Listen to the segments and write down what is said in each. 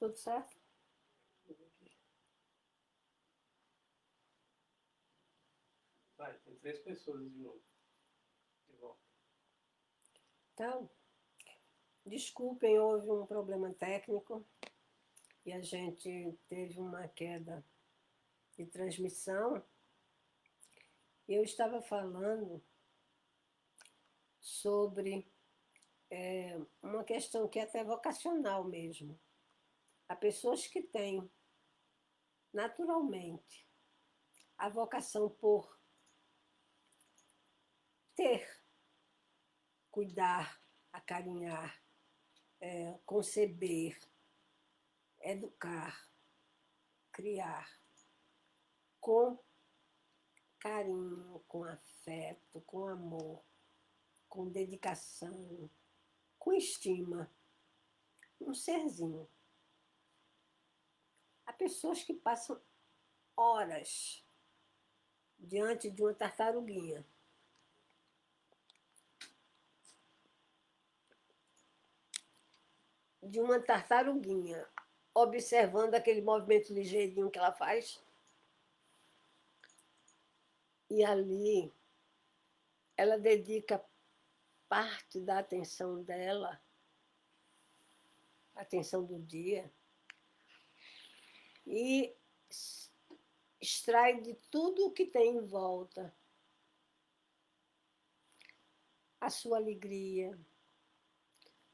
Tudo certo? Vai, tem 3 pessoas de novo. De volta. Então, desculpem, houve um problema técnico e a gente teve uma queda de transmissão. Eu estava falando sobre uma questão que é até vocacional mesmo. Há pessoas que têm, naturalmente, a vocação por ter, cuidar, acarinhar, conceber, educar, criar, com carinho, com afeto, com amor, com dedicação, com estima, um serzinho. Há pessoas que passam horas diante de uma tartaruguinha. De uma tartaruguinha, observando aquele movimento ligeirinho que ela faz. E ali ela dedica parte da atenção dela, a atenção do dia, e extrai de tudo o que tem em volta a sua alegria,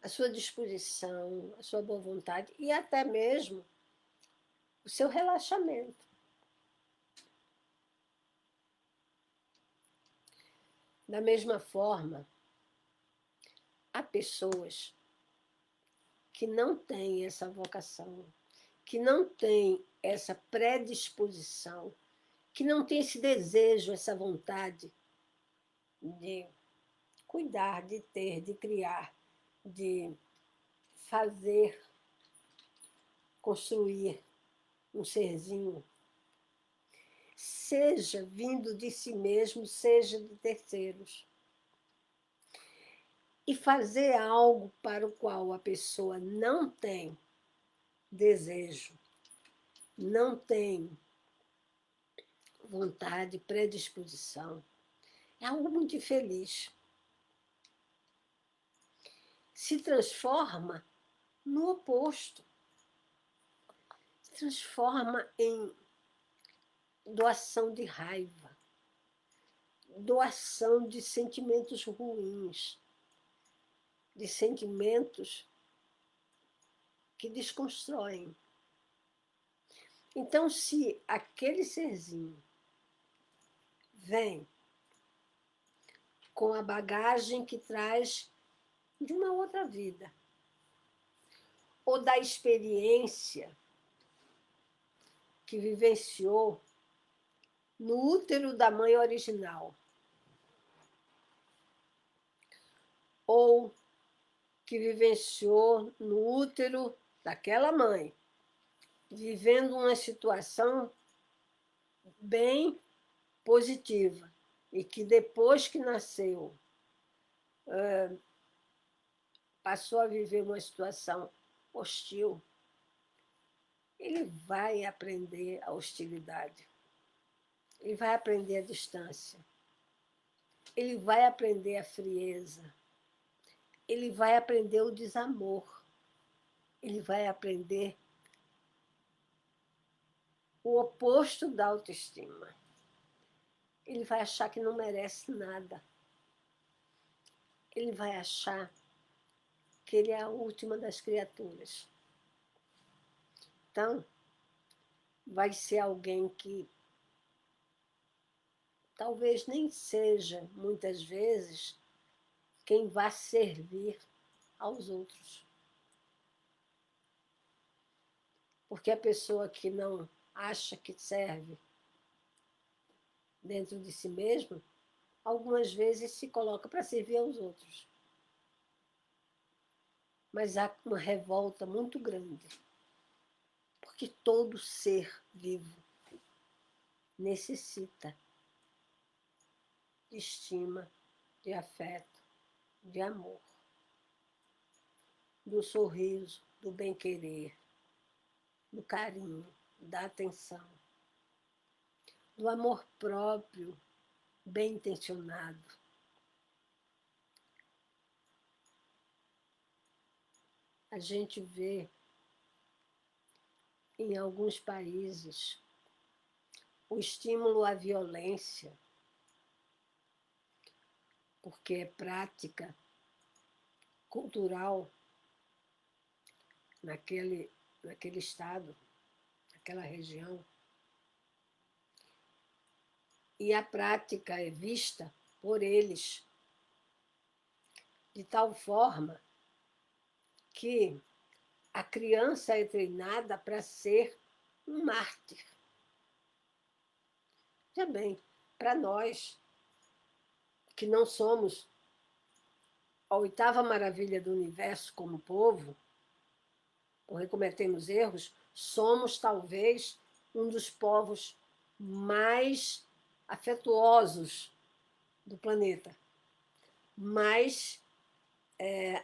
a sua disposição, a sua boa vontade e até mesmo o seu relaxamento. Da mesma forma, há pessoas que não têm essa vocação, que não têm essa predisposição, que não têm esse desejo, essa vontade de cuidar, de ter, de criar, de fazer, construir um serzinho, seja vindo de si mesmo, seja de terceiros. E fazer algo para o qual a pessoa não tem desejo, não tem vontade, predisposição, é algo muito infeliz. Se transforma no oposto. Se transforma em doação de raiva, doação de sentimentos ruins, de sentimentos que desconstroem. Então, se aquele serzinho vem com a bagagem que traz de uma outra vida, ou da experiência que vivenciou no útero da mãe original, ou que vivenciou no útero daquela mãe, vivendo uma situação bem positiva, e que depois que nasceu, passou a viver uma situação hostil, ele vai aprender a hostilidade, ele vai aprender a distância, ele vai aprender a frieza, ele vai aprender o desamor, ele vai aprender o oposto da autoestima. Ele vai achar que não merece nada. Ele vai achar que ele é a última das criaturas. Então, vai ser alguém que talvez nem seja, muitas vezes, quem vai servir aos outros. Porque a pessoa que não acha que serve dentro de si mesmo, algumas vezes se coloca para servir aos outros. Mas há uma revolta muito grande, porque todo ser vivo necessita de estima, de afeto, de amor, do sorriso, do bem-querer, do carinho, da atenção, do amor próprio bem intencionado. A gente vê em alguns países o estímulo à violência, porque é prática cultural naquele estado, naquela região. E a prática é vista por eles de tal forma que a criança é treinada para ser um mártir. Já bem, para nós, que não somos a oitava maravilha do universo como povo, porque cometemos erros, somos talvez um dos povos mais afetuosos do planeta, mais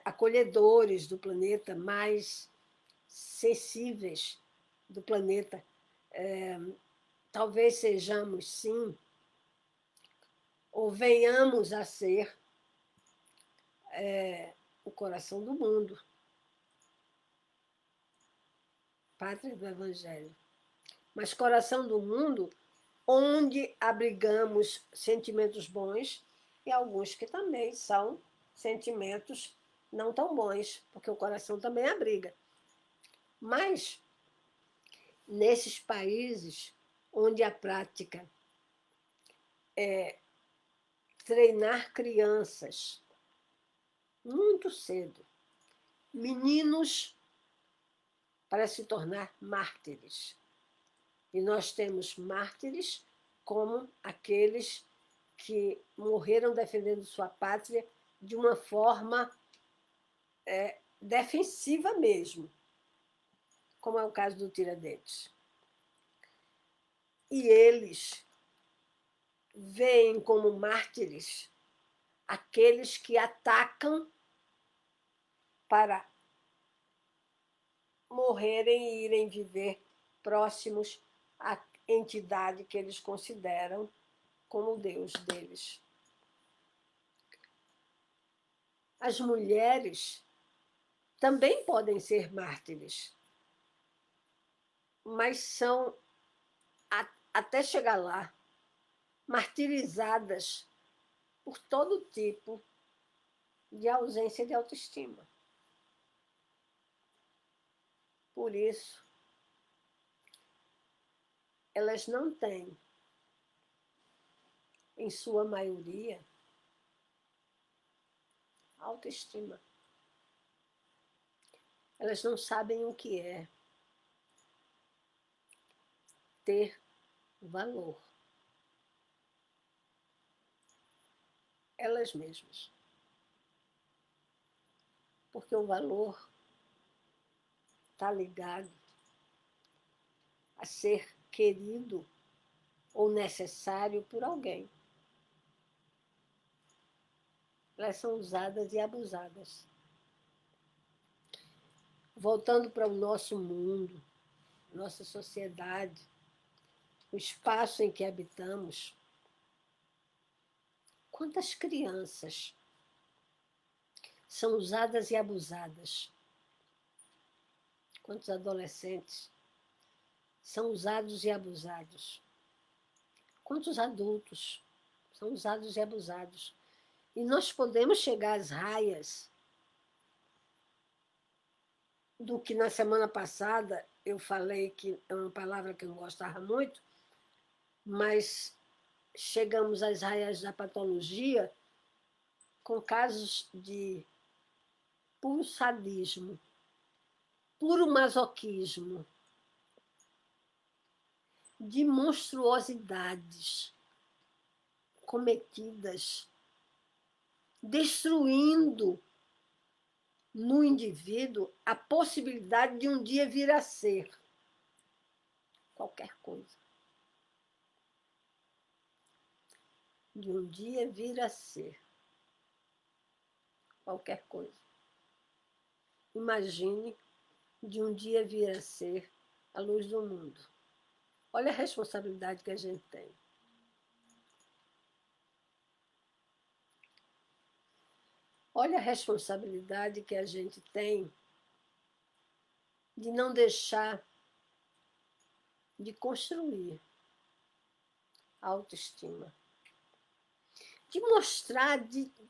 acolhedores do planeta, mais sensíveis do planeta. Talvez sejamos, sim, ou venhamos a ser o coração do mundo, pátria do Evangelho. Mas coração do mundo onde abrigamos sentimentos bons e alguns que também são sentimentos não tão bons, porque o coração também abriga. Mas, nesses países onde a prática é treinar crianças muito cedo, meninos para se tornar mártires. E nós temos mártires como aqueles que morreram defendendo sua pátria de uma forma defensiva mesmo, como é o caso do Tiradentes. E eles veem como mártires aqueles que atacam para morrerem e irem viver próximos à entidade que eles consideram como o Deus deles. As mulheres também podem ser mártires, mas são, até chegar lá, martirizadas por todo tipo de ausência de autoestima. Por isso, elas não têm, em sua maioria, autoestima. Elas não sabem o que é ter valor. Elas mesmas. Porque o valor está ligado a ser querido ou necessário por alguém. Elas são usadas e abusadas. Voltando para o nosso mundo, nossa sociedade, o espaço em que habitamos, quantas crianças são usadas e abusadas? Quantos adolescentes são usados e abusados? Quantos adultos são usados e abusados? E nós podemos chegar às raias do que na semana passada eu falei que é uma palavra que eu não gostava muito, mas chegamos às raias da patologia com casos de puro sadismo, puro masoquismo, de monstruosidades cometidas, destruindo no indivíduo a possibilidade de um dia vir a ser qualquer coisa. De um dia vir a ser qualquer coisa. Imagine de um dia vir a ser a luz do mundo. Olha a responsabilidade que a gente tem. Olha a responsabilidade que a gente tem de não deixar de construir a autoestima. De mostrar,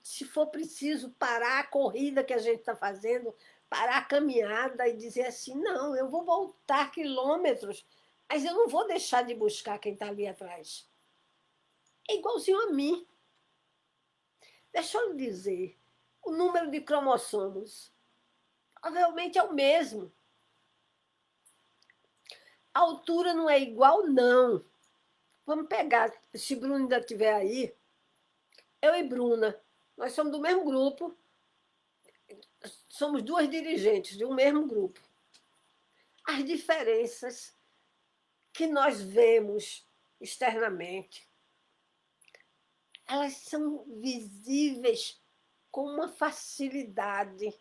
se for preciso, parar a corrida que a gente está fazendo, parar a caminhada e dizer assim, não, eu vou voltar quilômetros, mas eu não vou deixar de buscar quem está ali atrás. É igualzinho a mim. Deixa eu lhe dizer, o número de cromossomos provavelmente é o mesmo. A altura não é igual, não. Vamos pegar, se Bruna ainda estiver aí, eu e Bruna, nós somos do mesmo grupo, somos duas dirigentes de um mesmo grupo. As diferenças que nós vemos externamente, elas são visíveis com uma facilidade,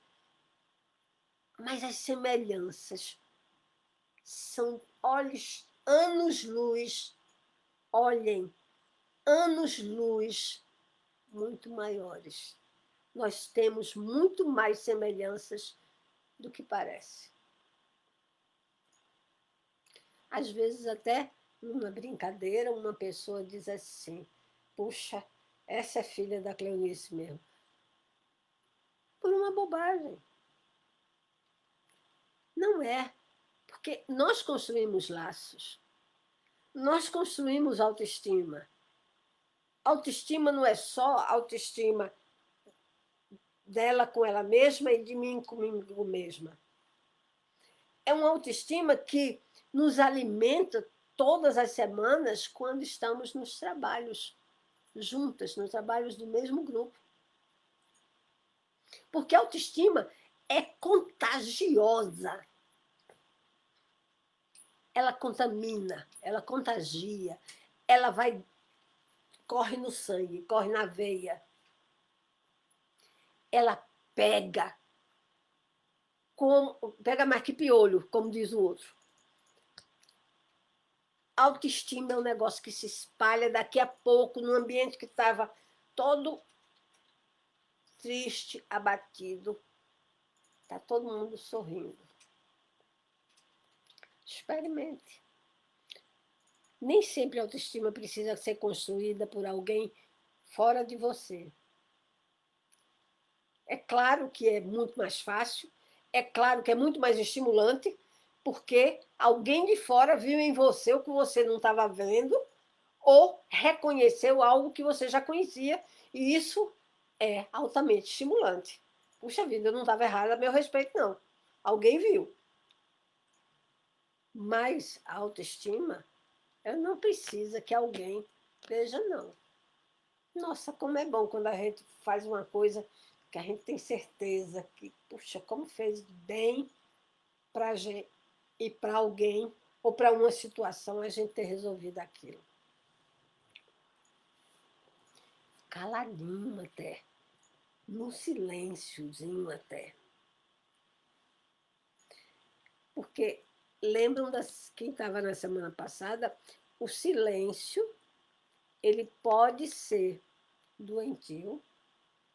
mas as semelhanças são anos-luz, olhem, anos-luz muito maiores. Nós temos muito mais semelhanças do que parece. Às vezes, até numa brincadeira, uma pessoa diz assim, puxa, essa é filha da Cleonice mesmo. Por uma bobagem. Não é, porque nós construímos laços. Nós construímos autoestima. Autoestima não é só autoestima dela com ela mesma e de mim comigo mesma. É uma autoestima que nos alimenta todas as semanas quando estamos nos trabalhos juntas, nos trabalhos do mesmo grupo. Porque a autoestima é contagiosa. Ela contamina, ela contagia, ela corre no sangue, corre na veia. Ela pega mais que piolho, como diz o outro. Autoestima é um negócio que se espalha daqui a pouco, num ambiente que estava todo triste, abatido. Está todo mundo sorrindo. Experimente. Nem sempre a autoestima precisa ser construída por alguém fora de você. É claro que é muito mais fácil, é claro que é muito mais estimulante, porque alguém de fora viu em você o que você não estava vendo ou reconheceu algo que você já conhecia, e isso é altamente estimulante. Puxa vida, eu não estava errada a meu respeito, não. Alguém viu. Mas a autoestima, ela não precisa que alguém veja, não. Nossa, como é bom quando a gente faz uma coisa que a gente tem certeza que, puxa, como fez bem para a gente e para alguém ou para uma situação a gente ter resolvido aquilo. Caladinho até, no silênciozinho até. Porque lembram quem estava na semana passada, o silêncio, ele pode ser doentio,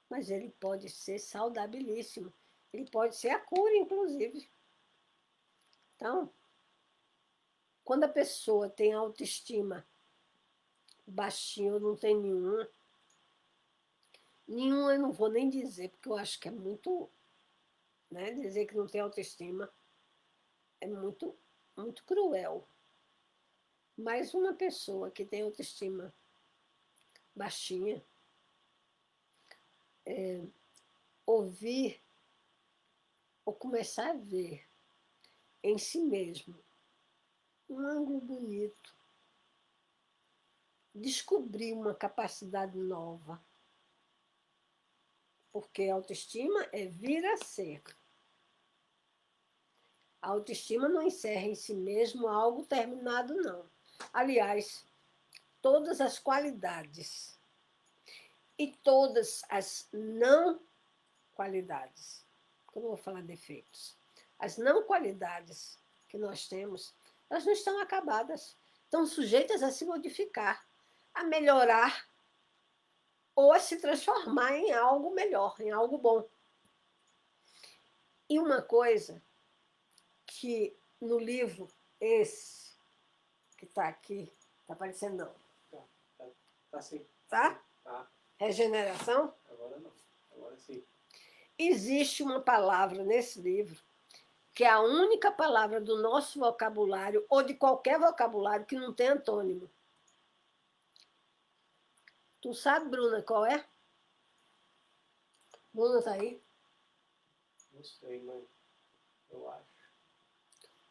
mas ele pode ser saudabilíssimo. Ele pode ser a cura, inclusive. Então, quando a pessoa tem autoestima baixinha ou não tem nenhuma eu não vou nem dizer, porque eu acho que é muito, né, dizer que não tem autoestima é muito, muito cruel. Mas uma pessoa que tem autoestima baixinha, ouvir ou começar a ver em si mesmo um ângulo bonito, descobrir uma capacidade nova, porque a autoestima é vir a ser. A autoestima não encerra em si mesmo algo terminado, não. Aliás, todas as qualidades e todas as não qualidades, eu não vou falar defeitos, as não qualidades que nós temos Elas não estão acabadas. Estão sujeitas a se modificar, a melhorar ou a se transformar em algo melhor, em algo bom. E uma coisa que no livro esse, que está aqui, está aparecendo não, Tá sim. tá? Tá. Regeneração. Agora não. Agora sim. Existe uma palavra nesse livro que é a única palavra do nosso vocabulário, ou de qualquer vocabulário, que não tem antônimo. Tu sabe, Bruna, qual é? Bruna está aí? Não sei, mas eu acho.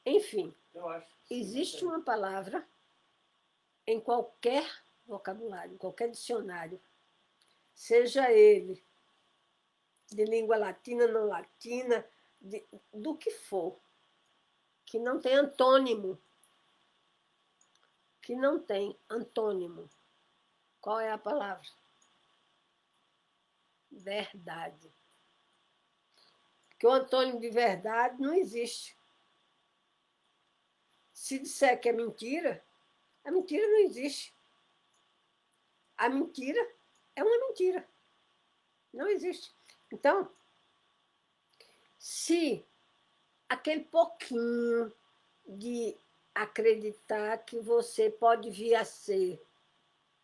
Enfim, Eu acho. existe uma palavra em qualquer vocabulário, em qualquer dicionário, seja ele de língua latina, não latina, do que for, que não tem antônimo. Que não tem antônimo. Qual é a palavra? Verdade. Porque o antônimo de verdade não existe. Se disser que é mentira, a mentira não existe. A mentira é uma mentira. Não existe. Então, se aquele pouquinho de acreditar que você pode vir a ser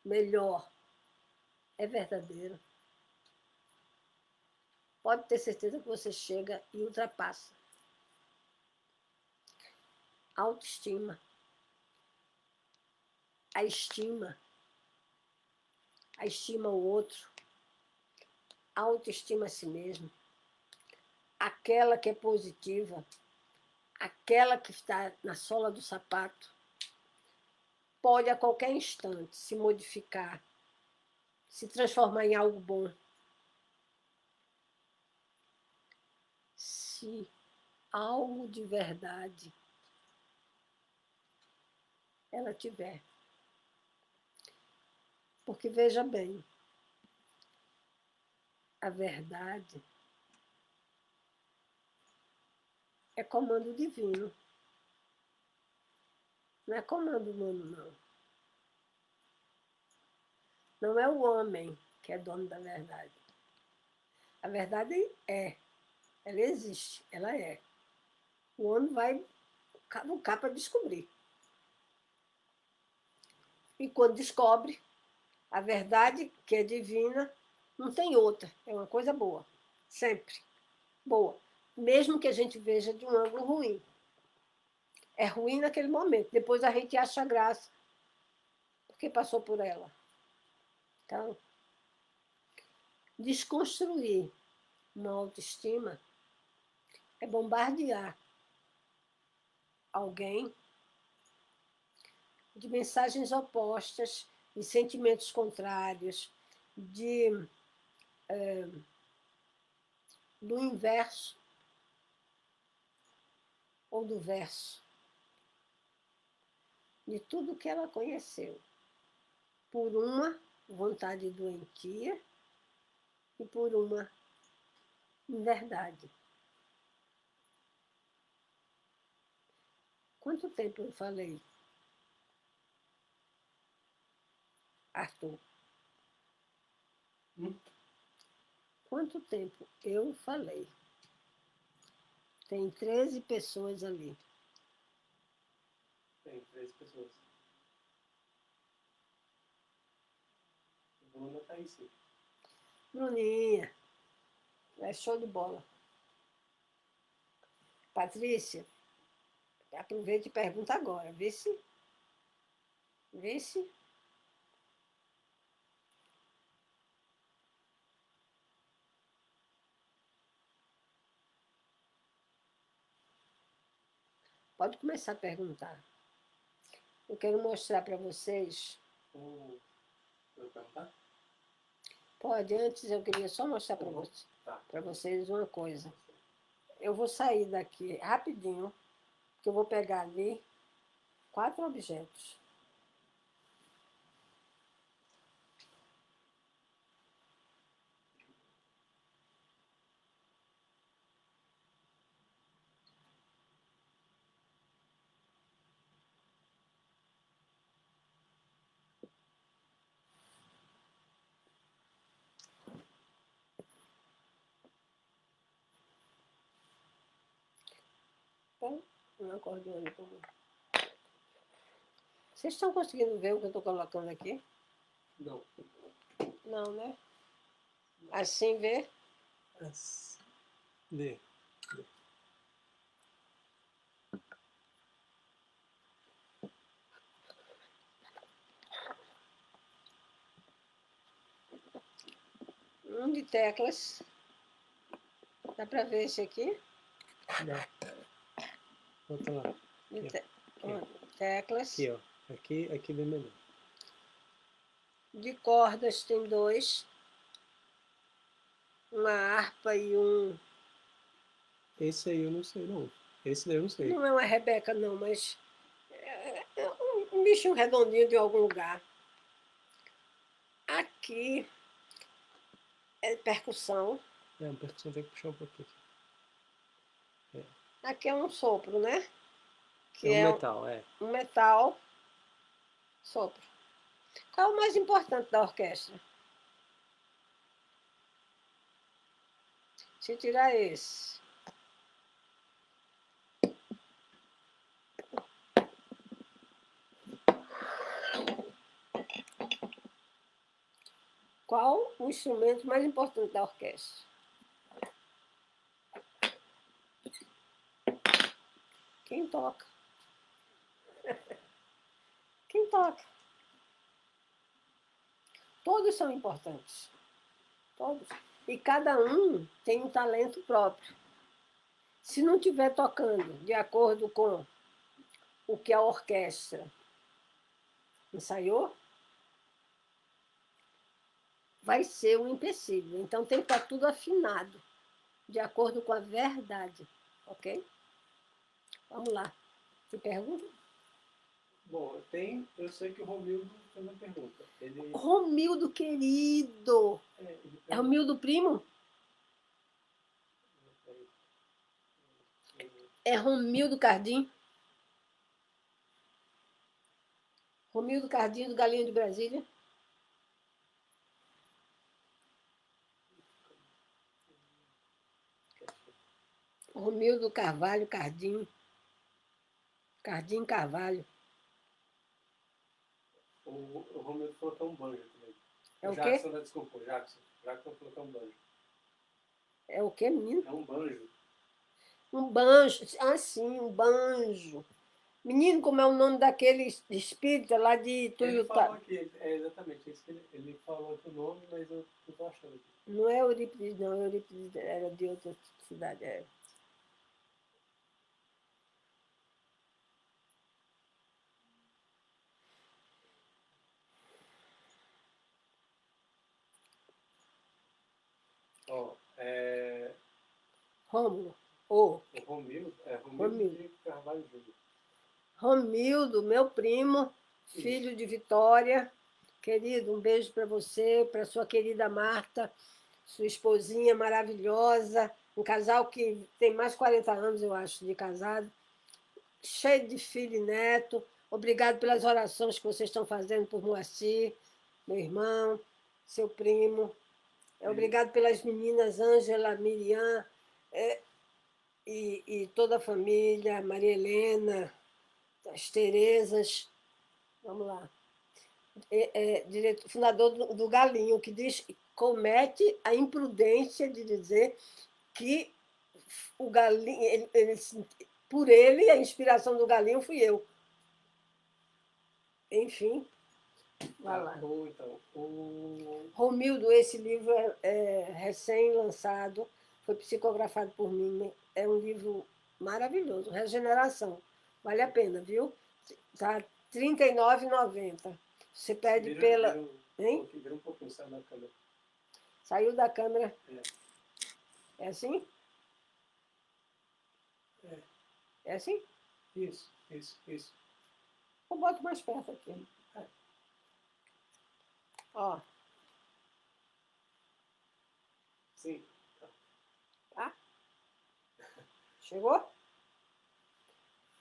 melhor é verdadeiro, pode ter certeza que você chega e ultrapassa. Autoestima. A estima. A estima ao outro. A autoestima a si mesmo. Aquela que é positiva. Aquela que está na sola do sapato. Pode a qualquer instante se modificar, se transformar em algo bom. Se algo de verdade ela tiver. Porque veja bem, a verdade é comando divino. Não é comando humano, não. Não é o homem que é dono da verdade. A verdade ela existe, ela é. O homem vai cavucar para descobrir. E quando descobre, a verdade, que é divina, não tem outra. É uma coisa boa. Sempre. Boa. Mesmo que a gente veja de um ângulo ruim. É ruim naquele momento. Depois a gente acha graça. Porque passou por ela. Então, desconstruir uma autoestima é bombardear alguém de mensagens opostas, de sentimentos contrários, do inverso ou do verso, de tudo que ela conheceu, por uma vontade doentia e por uma inverdade. Quanto tempo eu falei, Arthur? Quanto tempo eu falei? Tem 13 pessoas ali. Tem 13 pessoas. A Bruna tá aí sim. Bruninha, é show de bola. Patrícia, aproveita e pergunta agora. Vê se. Vê se. Pode começar a perguntar. Eu quero mostrar para vocês. Vou perguntar? Pode, antes eu queria só mostrar para vocês uma coisa. Eu vou sair daqui rapidinho, que eu vou pegar ali 4 objetos. no acordeone comum. Vocês estão conseguindo ver o que eu estou colocando aqui? Não. Não, né? Assim vê? Lê. De teclas. Dá para ver esse aqui? Dá. Bota lá. De Aqui, teclas. aqui, ó. Aqui bem melhor. De cordas tem 2. Uma harpa e um... Esse aí eu não sei, não. Esse daí eu não sei. Não é uma rebeca, não, mas... É um bichinho redondinho de algum lugar. Aqui é percussão. É, uma percussão tem que puxar um pouquinho. Aqui é um sopro, né? Que É um metal, um metal sopro. Qual é o mais importante da orquestra? Se tirar esse. Qual o instrumento mais importante da orquestra? Quem toca? Quem toca? Todos são importantes. Todos. E cada um tem um talento próprio. Se não estiver tocando de acordo com o que a orquestra ensaiou, vai ser um empecilho. Então tem que estar tudo afinado, de acordo com a verdade. Ok? Vamos lá. Que pergunta? Bom, eu sei que o Romildo fez uma pergunta. Romildo, querido! É Romildo primo? É Romildo Cardim? Romildo Cardim do Galinha de Brasília? Romildo Carvalho Cardim. Cardim Carvalho. O Romildo falou que é um banjo também. É o Jackson, quê? Desculpa, o Jackson. Jackson falou que é um banjo. É o quê, menino? É um banjo. Um banjo. Ah, sim, um banjo. Menino, como é o nome daquele espírita lá de Ele Tuiutá? falou aqui, exatamente isso que ele falou aqui o nome, mas eu não tô achando aqui. Não é Eurípides, não. Eurípides era de outra cidade. É. Ó, Rômulo. o Romildo, Romildo de Carvalho Júnior. Romildo, meu primo, filho de Vitória. Querido, um beijo para você, para sua querida Marta, sua esposinha maravilhosa, um casal que tem mais de 40 anos, eu acho, de casado, cheio de filho e neto. Obrigado pelas orações que vocês estão fazendo por Moacir, meu irmão, seu primo. Obrigado pelas meninas Ângela, Miriam e toda a família, Maria Helena, as Terezas. Vamos lá. Fundador do Galinho, que comete a imprudência de dizer que o Galinho, por ele, a inspiração do Galinho fui eu. Enfim, vai lá. Então, Romildo, esse livro é recém-lançado, foi psicografado por mim, é um livro maravilhoso, Regeneração. Vale a pena, viu? Está R$ 39,90. Você pede pela... Hein? Vira um pouquinho, saiu da câmera. Saiu da câmera. É assim? É assim? Isso. Eu boto mais perto aqui. Ó. Sim. Tá? Chegou?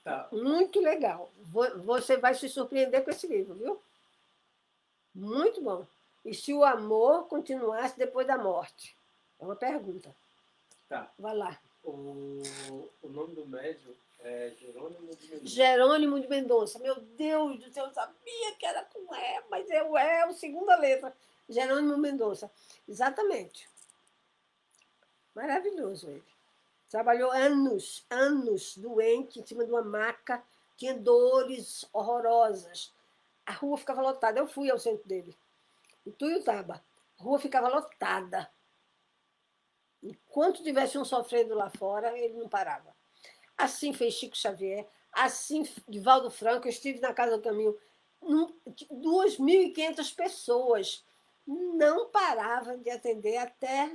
Tá. Muito legal. Você vai se surpreender com esse livro, viu? Muito bom. E se o amor continuasse depois da morte? É uma pergunta. Tá. Vai lá. O nome do médium é Jerônimo de Mendonça. Jerônimo de Mendonça. Meu Deus do céu, eu sabia que era com E, mas é o E, a segunda letra. Jerônimo Mendonça. Exatamente. Maravilhoso ele. Trabalhou anos, anos doente, em cima de uma maca, tinha dores horrorosas. A rua ficava lotada. Eu fui ao centro dele, em Tuiutaba. A rua ficava lotada. Enquanto tivesse um sofrendo lá fora, ele não parava. Assim fez Chico Xavier, assim Divaldo Franco. Eu estive na Casa do Caminho, 2.500 pessoas. Não parava de atender até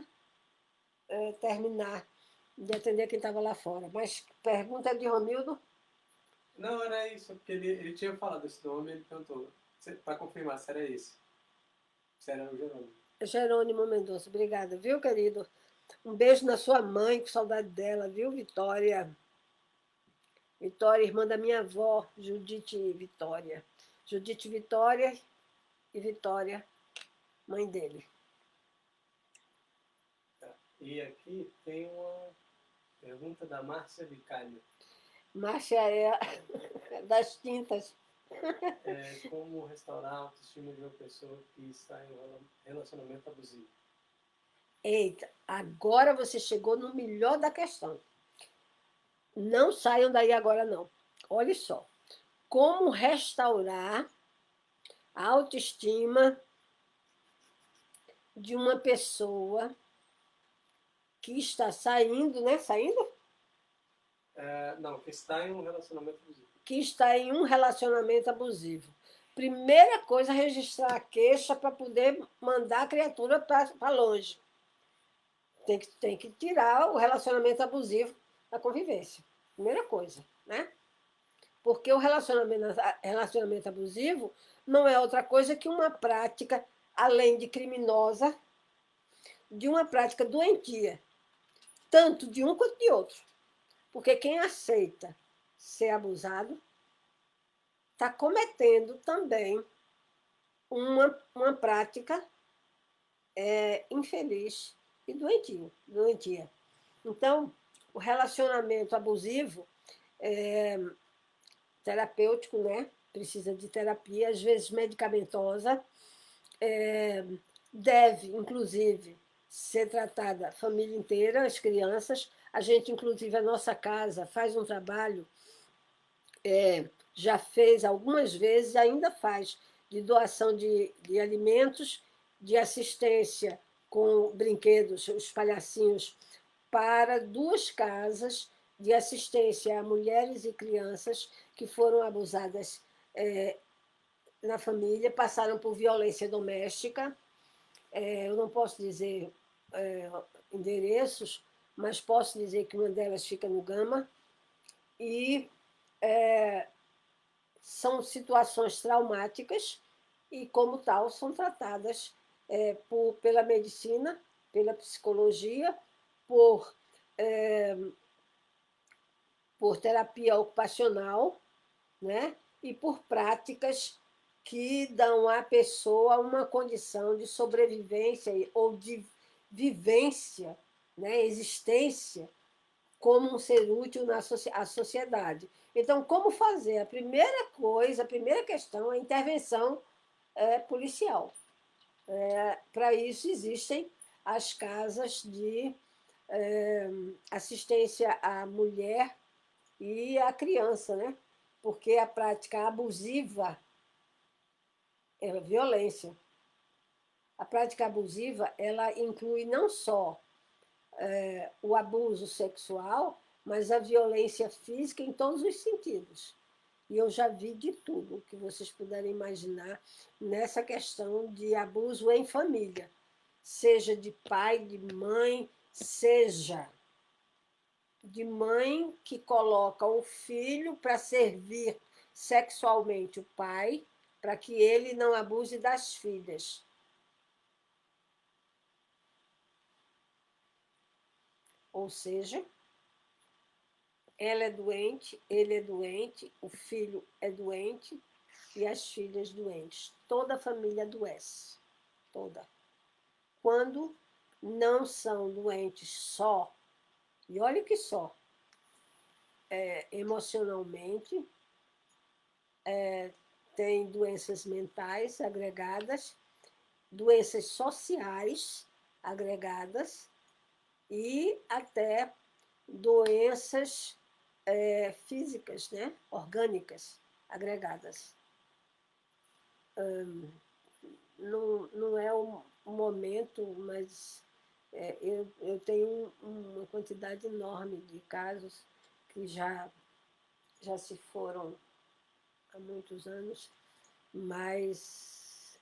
terminar de atender quem estava lá fora. Mas pergunta de Romildo. Não, era isso, porque ele tinha falado esse nome, ele cantou. Para confirmar se era esse. Se era o Jerônimo. Jerônimo Mendonça, obrigada, viu, querido? Um beijo na sua mãe, com saudade dela, viu, Vitória? Vitória, irmã da minha avó, Judite Vitória. Judite Vitória e Vitória, mãe dele. Tá. E aqui tem uma pergunta da Márcia Vicário. Márcia é das tintas. Como restaurar a autoestima de uma pessoa que está em um relacionamento abusivo? Eita, agora você chegou no melhor da questão. Não saiam daí agora, não. Olha só. Como restaurar a autoestima de uma pessoa que está saindo, né? Saindo? Não, que está em um relacionamento abusivo. Que está em um relacionamento abusivo. Primeira coisa, registrar a queixa para poder mandar a criatura para longe. Tem que tirar o relacionamento abusivo da convivência. Primeira coisa, né? Porque o relacionamento abusivo não é outra coisa que uma prática, além de criminosa, de uma prática doentia, tanto de um quanto de outro. Porque quem aceita ser abusado está cometendo também uma prática infeliz e doentia. Então, o relacionamento abusivo é terapêutico, né? Precisa de terapia, às vezes medicamentosa, deve, inclusive, ser tratada a família inteira, as crianças. A gente, inclusive, a nossa casa faz um trabalho, já fez algumas vezes, ainda faz, de doação de alimentos, de assistência com brinquedos, os palhacinhos, para 2 casas de assistência a mulheres e crianças que foram abusadas na família, passaram por violência doméstica. Eu não posso dizer endereços, mas posso dizer que uma delas fica no Gama. E são situações traumáticas e, como tal, são tratadas pela medicina, pela psicologia, por terapia ocupacional, né? E por práticas que dão à pessoa uma condição de sobrevivência ou de vivência, né? Existência como um ser útil à sociedade. Então, como fazer? A primeira coisa, a primeira questão é a intervenção policial. Para isso existem as casas de assistência à mulher e à criança, né? Porque a prática abusiva é violência. A prática abusiva ela inclui não só o abuso sexual, mas a violência física em todos os sentidos. E eu já vi de tudo que vocês puderem imaginar nessa questão de abuso em família, seja de pai, de mãe, seja de mãe que coloca o filho para servir sexualmente o pai, para que ele não abuse das filhas. Ou seja, ela é doente, ele é doente, o filho é doente e as filhas doentes. Toda a família adoece. Toda. Quando não são doentes só E olha que só, emocionalmente, tem doenças mentais agregadas, doenças sociais agregadas e até doenças físicas, né? Orgânicas agregadas. Não é o momento, mas eu tenho uma quantidade enorme de casos que já se foram há muitos anos, mas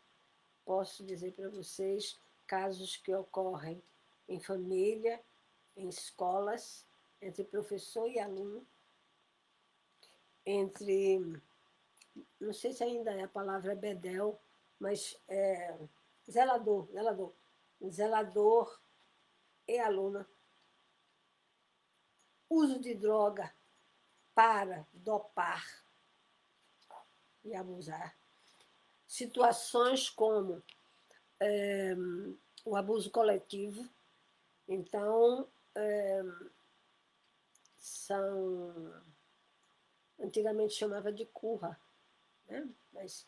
posso dizer para vocês casos que ocorrem em família, em escolas, entre professor e aluno, entre, não sei se ainda é a palavra bedel, mas zelador e aluna. Uso de droga para dopar e abusar. Situações como o abuso coletivo. Então, antigamente chamava de curra, né? Mas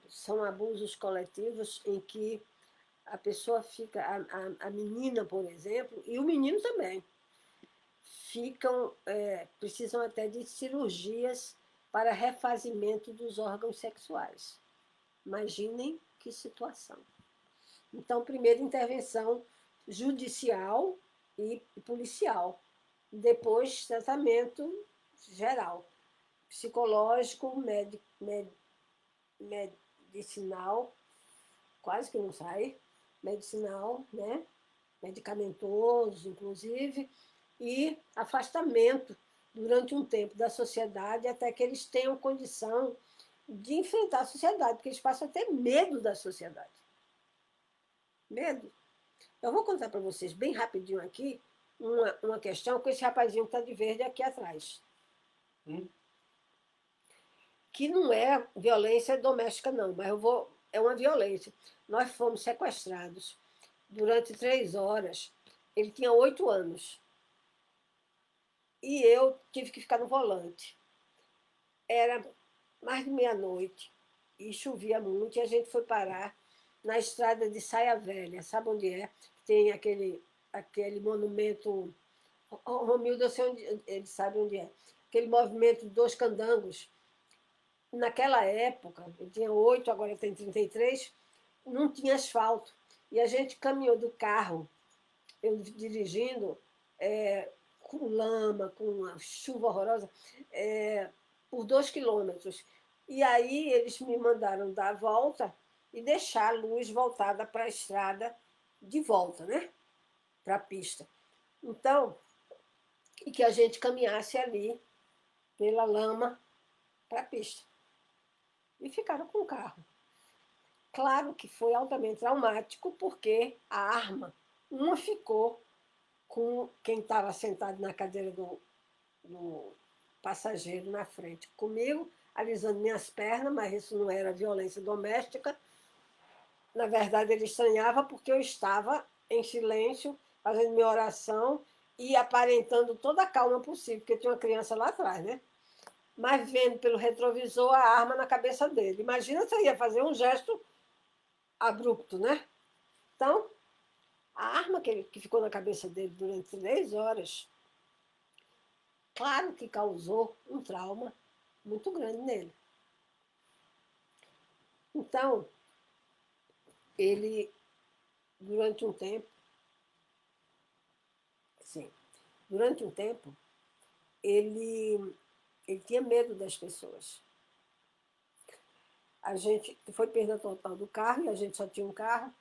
são abusos coletivos em que a pessoa fica, a menina, por exemplo, e o menino também, precisam até de cirurgias para refazimento dos órgãos sexuais. Imaginem que situação. Então, primeiro intervenção judicial e policial. Depois, tratamento geral, psicológico, medicinal, quase que não sai, medicinal, né? Medicamentoso, inclusive, e afastamento durante um tempo da sociedade até que eles tenham condição de enfrentar a sociedade, porque eles passam a ter medo da sociedade. Medo. Eu vou contar para vocês bem rapidinho aqui uma questão com esse rapazinho que está de verde aqui atrás. Que não é violência doméstica, não, mas é uma violência. Nós fomos sequestrados durante 3 horas. Ele tinha 8 anos. E eu tive que ficar no volante. Era mais de meia-noite e chovia muito, e a gente foi parar na estrada de Saia Velha. Sabe onde é? Tem aquele monumento. O Romildo, eu sei onde, ele sabe onde é. Aquele movimento dos candangos. Naquela época, ele tinha 8, agora tem 33, não tinha asfalto. E a gente caminhou do carro, eu dirigindo, com lama, com uma chuva horrorosa, por 2 quilômetros. E aí eles me mandaram dar a volta e deixar a luz voltada para a estrada de volta, né? Para a pista. Então, e que a gente caminhasse ali pela lama para a pista. E ficaram com o carro. Claro que foi altamente traumático, porque a arma, uma ficou com quem estava sentado na cadeira do passageiro na frente comigo, alisando minhas pernas, mas isso não era violência doméstica. Na verdade, ele estranhava porque eu estava em silêncio, fazendo minha oração e aparentando toda a calma possível, porque tinha uma criança lá atrás, né? Mas vendo pelo retrovisor a arma na cabeça dele. Imagina se eu ia fazer um gesto abrupto, né? Então, a arma que ficou na cabeça dele durante 3 horas, claro que causou um trauma muito grande nele. Então, ele, durante um tempo, sim, durante um tempo, ele tinha medo das pessoas. A gente foi perda total do carro, e a gente só tinha um carro.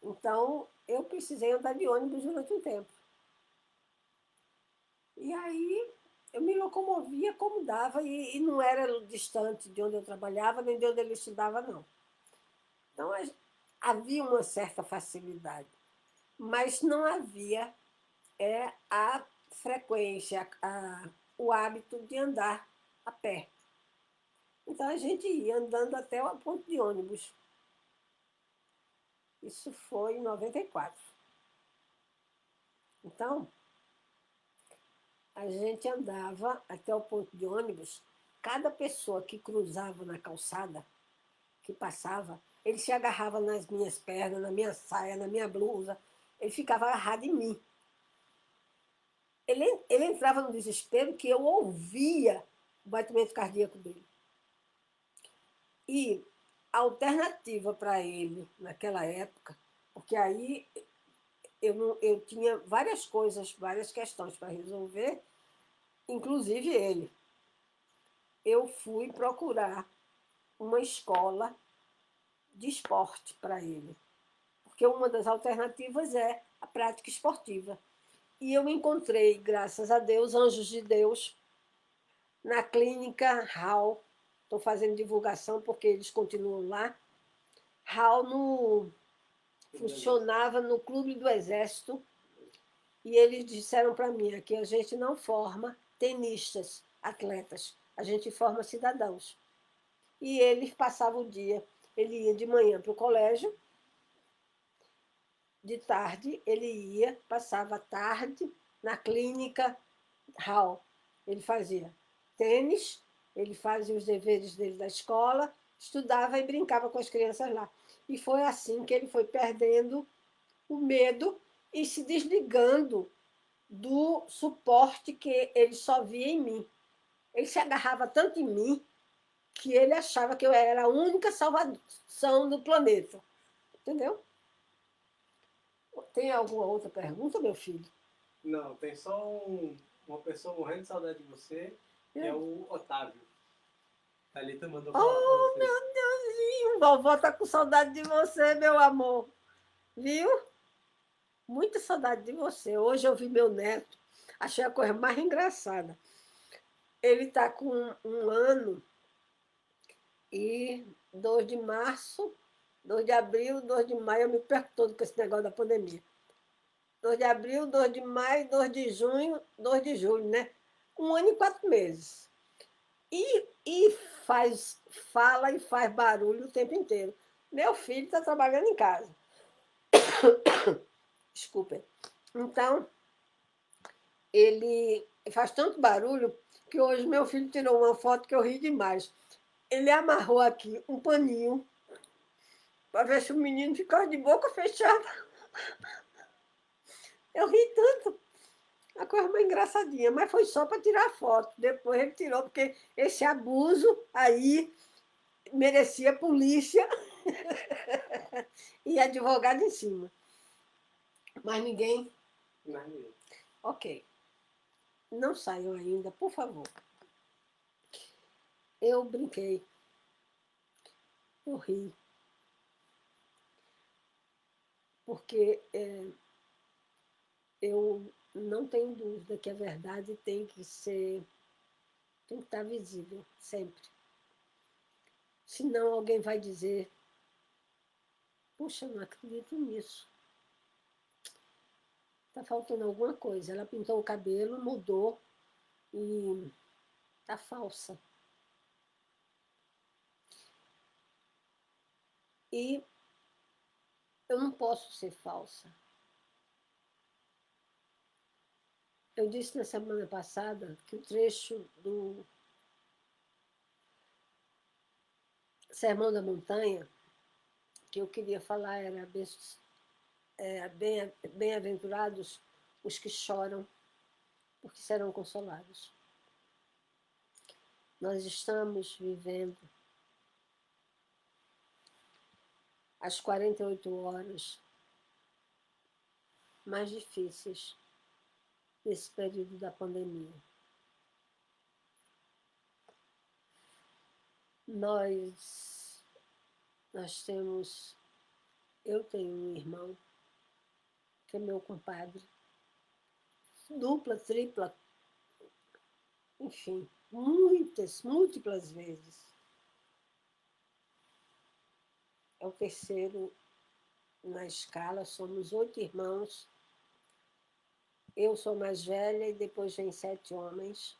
Então, eu precisei andar de ônibus durante um tempo. E aí, eu me locomovia como dava, e não era distante de onde eu trabalhava, nem de onde ele estudava, não. Então, havia uma certa facilidade, mas não havia a frequência, o hábito de andar a pé. Então, a gente ia andando até o ponto de ônibus. Isso foi em 94. Então, a gente andava até o ponto de ônibus, cada pessoa que cruzava na calçada, que passava, ele se agarrava nas minhas pernas, na minha saia, na minha blusa, ele ficava agarrado em mim. Ele entrava no desespero que eu ouvia o batimento cardíaco dele. E a alternativa para ele, naquela época, porque aí eu tinha várias coisas, várias questões para resolver, inclusive ele. Eu fui procurar uma escola de esporte para ele, porque uma das alternativas é a prática esportiva. E eu encontrei, graças a Deus, anjos de Deus, na clínica Hall. Estou fazendo divulgação porque eles continuam lá. Hall funcionava no Clube do Exército e eles disseram para mim: aqui a gente não forma tenistas, atletas, a gente forma cidadãos. E ele passava o dia, ele ia de manhã para o colégio, de tarde ele ia, passava a tarde na clínica Hall. Ele fazia tênis, ele fazia os deveres dele da escola, estudava e brincava com as crianças lá. E foi assim que ele foi perdendo o medo e se desligando do suporte que ele só via em mim. Ele se agarrava tanto em mim que ele achava que eu era a única salvação do planeta. Entendeu? Tem alguma outra pergunta, meu filho? Não, tem só uma pessoa morrendo de saudade de você, que é o Otávio. Thalita mandou falar pra Oh, você. meu Deusinho, vovó tá com saudade de você, meu amor. Viu? Muita saudade de você. Hoje eu vi meu neto, achei a coisa mais engraçada. Ele está com 1 ano e 2 de março, 2 de abril, 2 de maio, eu me perco todo com esse negócio da pandemia. 2 de abril, 2 de maio, 2 de junho, 2 de julho, né? 1 ano e 4 meses. E fala e faz barulho o tempo inteiro. Meu filho está trabalhando em casa. Desculpem. Então, ele faz tanto barulho que hoje meu filho tirou uma foto que eu ri demais. Ele amarrou aqui um paninho para ver se o menino ficava de boca fechada. Eu ri tanto. A coisa mais engraçadinha, mas foi só para tirar foto. Depois ele tirou, porque esse abuso aí merecia polícia e advogado em cima. Mas ninguém. Não, Ok. Não saiam ainda, por favor. Eu brinquei. Eu ri. Porque eu não tenho dúvida que a verdade tem que estar visível, sempre. Senão alguém vai dizer, puxa, não acredito nisso. Está faltando alguma coisa. Ela pintou o cabelo, mudou e está falsa. E eu não posso ser falsa. Eu disse na semana passada que o trecho do Sermão da Montanha que eu queria falar era bem-aventurados os que choram, porque serão consolados. Nós estamos vivendo as 48 horas mais difíceis desse período da pandemia. Eu tenho um irmão que é meu compadre, dupla, tripla, enfim, múltiplas vezes. É o terceiro na escala, somos 8 irmãos. Eu sou mais velha e depois vem 7 homens.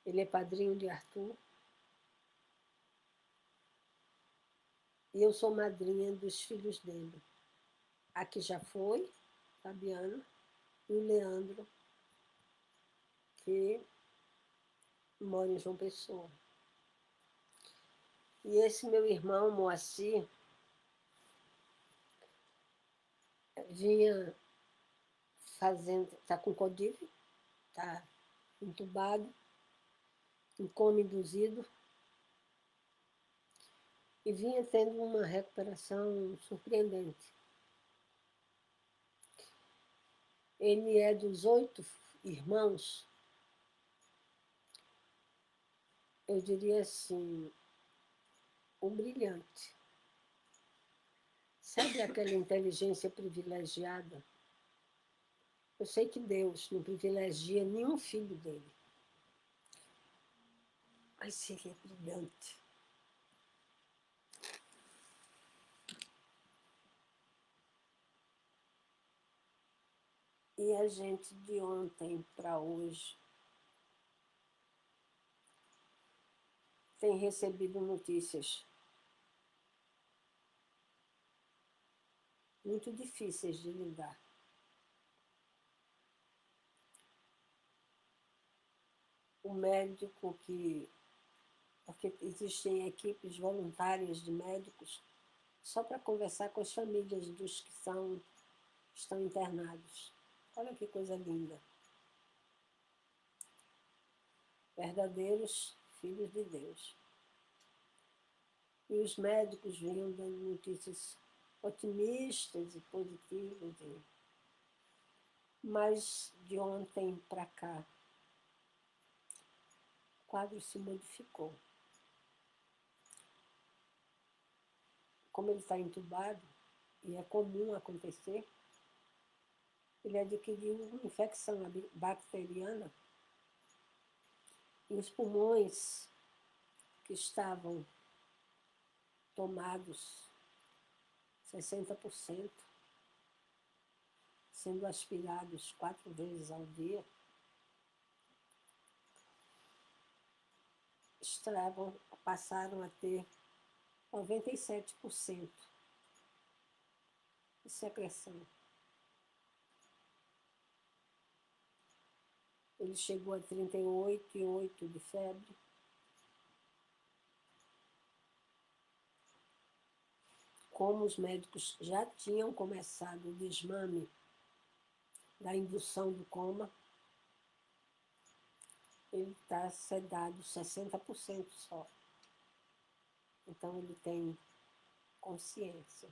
Ele é padrinho de Arthur. E eu sou madrinha dos filhos dele. A que já foi Fabiana, e o Leandro, que mora em João Pessoa. E esse meu irmão, Moacir, vinha fazendo, está com Codiv, está entubado, em coma induzido, e vinha tendo uma recuperação surpreendente. Ele é dos 8 irmãos, eu diria assim, o brilhante. Sabe aquela inteligência privilegiada? Eu sei que Deus não privilegia nenhum filho dele, mas ele é brilhante. E a gente, de ontem para hoje, tem recebido notícias muito difíceis de lidar. O médico que... Porque existem equipes voluntárias de médicos só para conversar com as famílias dos que estão internados. Olha que coisa linda. Verdadeiros filhos de Deus. E os médicos vinham dando notícias otimistas e positivas. Mas de ontem para cá, o quadro se modificou. Como ele está entubado, e é comum acontecer, ele adquiriu uma infecção bacteriana e os pulmões que estavam tomados 60%, sendo aspirados 4 vezes ao dia, passaram a ter 97% de secreção. Ele chegou a 38,8 de febre. Como os médicos já tinham começado o desmame da indução do coma, ele está sedado 60% só. Então ele tem consciência.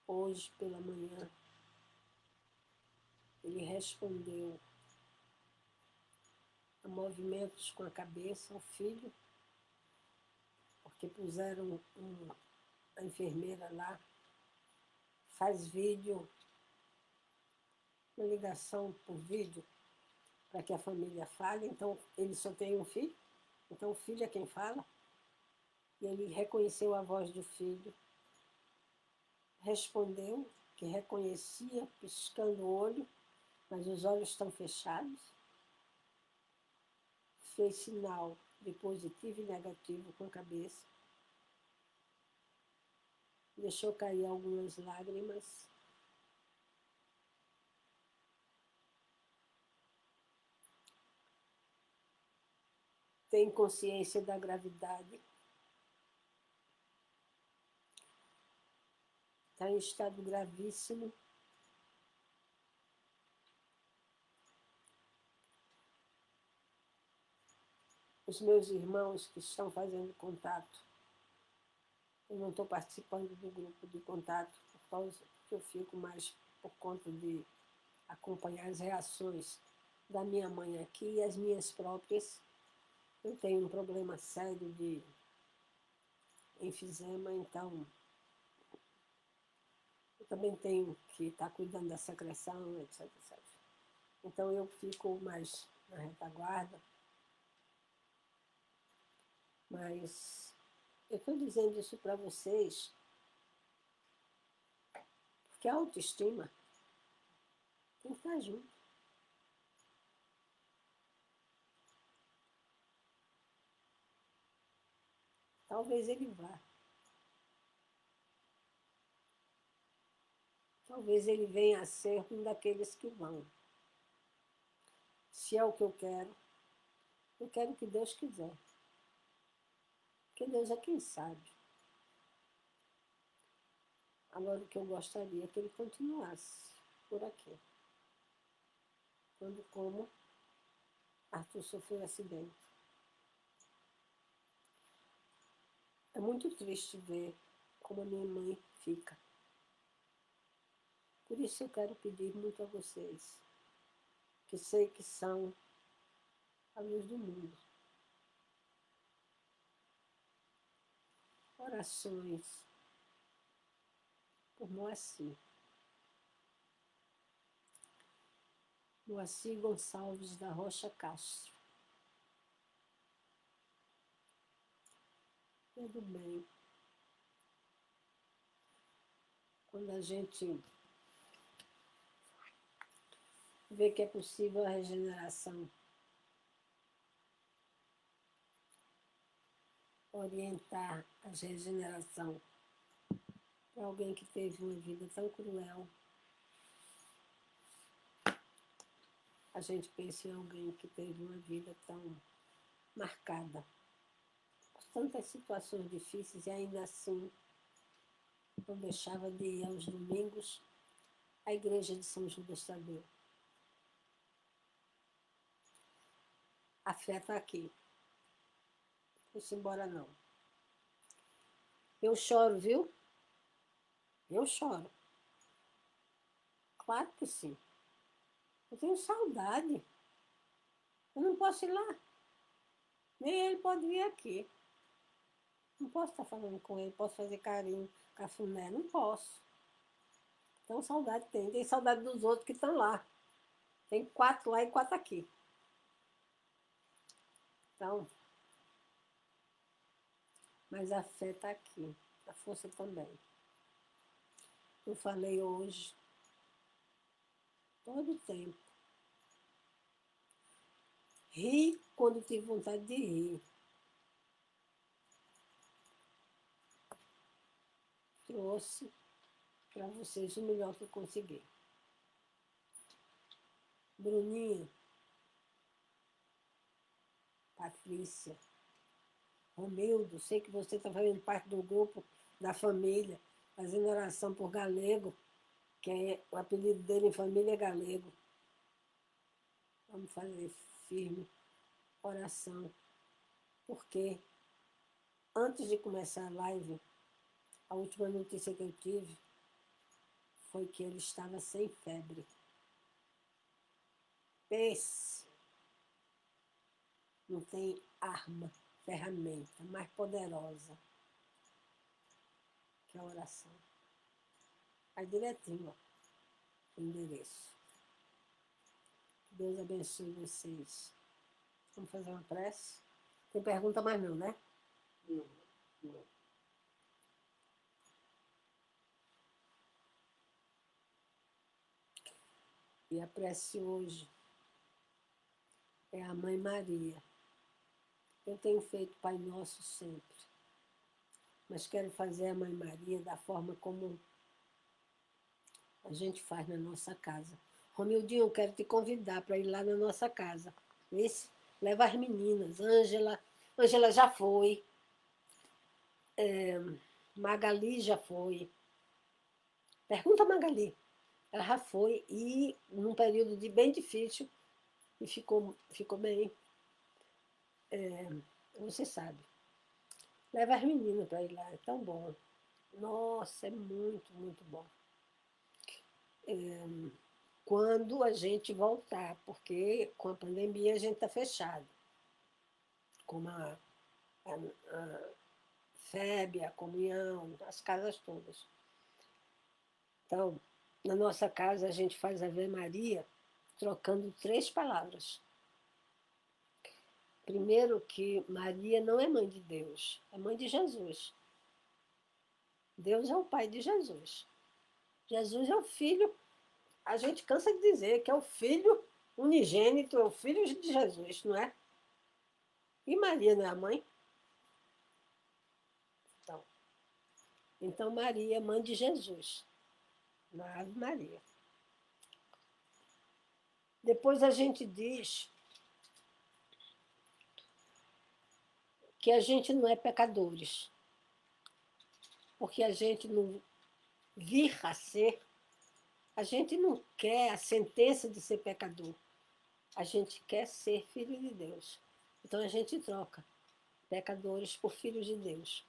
Hoje pela manhã, ele respondeu a movimentos com a cabeça ao filho, porque puseram a enfermeira lá, faz vídeo, uma ligação por vídeo, para que a família fale. Então, ele só tem um filho, então o filho é quem fala, e ele reconheceu a voz do filho, respondeu que reconhecia, piscando o olho, mas os olhos estão fechados, fez sinal de positivo e negativo com a cabeça, deixou cair algumas lágrimas, tem consciência da gravidade, está em estado gravíssimo. Os meus irmãos que estão fazendo contato, eu não estou participando do grupo de contato, por causa que eu fico mais por conta de acompanhar as reações da minha mãe aqui e as minhas próprias. Eu tenho um problema sério de enfisema, então eu também tenho que estar cuidando da secreção, etc, etc. Então eu fico mais na retaguarda, mas eu estou dizendo isso para vocês porque a autoestima tem que estar junto. Talvez ele vá. talvez ele venha a ser um daqueles que vão. Se é o que eu quero o que Deus quiser. Porque Deus é quem sabe. Agora, o que eu gostaria é que ele continuasse por aqui. Quando, como Arthur sofreu um acidente. É muito triste ver como a minha mãe fica. Por isso eu quero pedir muito a vocês, que sei que são a luz do mundo. Orações por Moacir. Moacir Gonçalves da Rocha Castro. Tudo bem. Quando a gente vê que é possível a regeneração, orientar a regeneração para alguém que teve uma vida tão cruel, a gente pensa em alguém que teve uma vida tão marcada por tantas situações difíceis e ainda assim não deixava de ir aos domingos à igreja de São Judas Tadeu. A fé está aqui. Não foi embora não. Eu choro, viu? Eu choro. Claro que sim. Eu tenho saudade. Eu não posso ir lá. Nem ele pode vir aqui. Não posso estar falando com ele, posso fazer carinho, cafuné, não posso. Então saudade tem. Tem saudade dos outros que estão lá. Tem 4 lá e 4 aqui. Então, mas a fé está aqui. A força também. Eu falei hoje, todo o tempo. Ri quando tive vontade de rir. Trouxe para vocês o melhor que eu consegui. Bruninha, Patrícia, Romildo, sei que você está fazendo parte do grupo da família, fazendo oração por Galego, que é, o apelido dele em família é Galego. Vamos fazer firme oração, porque antes de começar a live, a última notícia que eu tive foi que ele estava sem febre. Pense, não tem arma, ferramenta mais poderosa que a oração. Aí direitinho, ó, o endereço. Deus abençoe vocês. Vamos fazer uma prece? Tem pergunta mais não, né? Não. E a prece hoje é a Mãe Maria. Eu tenho feito Pai Nosso sempre, mas quero fazer a Mãe Maria da forma como a gente faz na nossa casa. Romildinho, eu quero te convidar para ir lá na nossa casa. Esse, leva as meninas. Ângela já foi. Magali já foi. Pergunta a Magali. Ela já foi e num período bem difícil e ficou bem. Você sabe. Leva as meninas para ir lá, é tão bom. Nossa, é muito, muito bom. Quando a gente voltar, porque com a pandemia a gente está fechado. Como a FEB, a comunhão, as casas todas. Então, na nossa casa a gente faz Ave Maria trocando 3 palavras. Primeiro que Maria não é mãe de Deus, é mãe de Jesus. Deus é o pai de Jesus. Jesus é o filho, a gente cansa de dizer que é o filho unigênito, é o filho de Jesus, não é? E Maria não é a mãe? Então Maria é mãe de Jesus. na Ave Maria. Depois a gente diz que a gente não é pecadores, porque a gente não vir a ser, a gente não quer a sentença de ser pecador, a gente quer ser filho de Deus. Então a gente troca pecadores por filhos de Deus.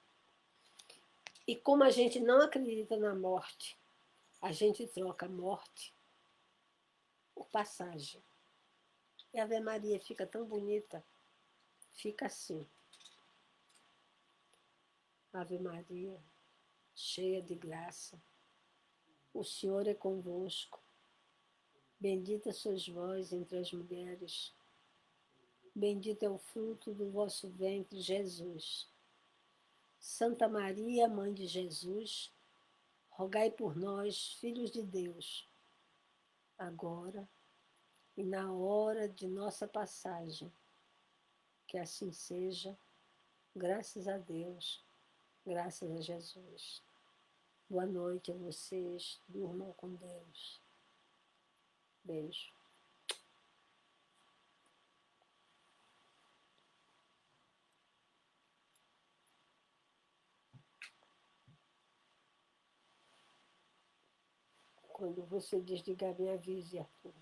E como a gente não acredita na morte, a gente troca a morte por passagem. E a Ave Maria fica tão bonita, fica assim. Ave Maria, cheia de graça, o Senhor é convosco. Bendita sois vós entre as mulheres. Bendito é o fruto do vosso ventre, Jesus. Santa Maria, Mãe de Jesus, rogai por nós, filhos de Deus, agora e na hora de nossa passagem. Que assim seja, graças a Deus, graças a Jesus. Boa noite a vocês, durmam com Deus. Beijo. Quando você desligar, me avise, Arthur.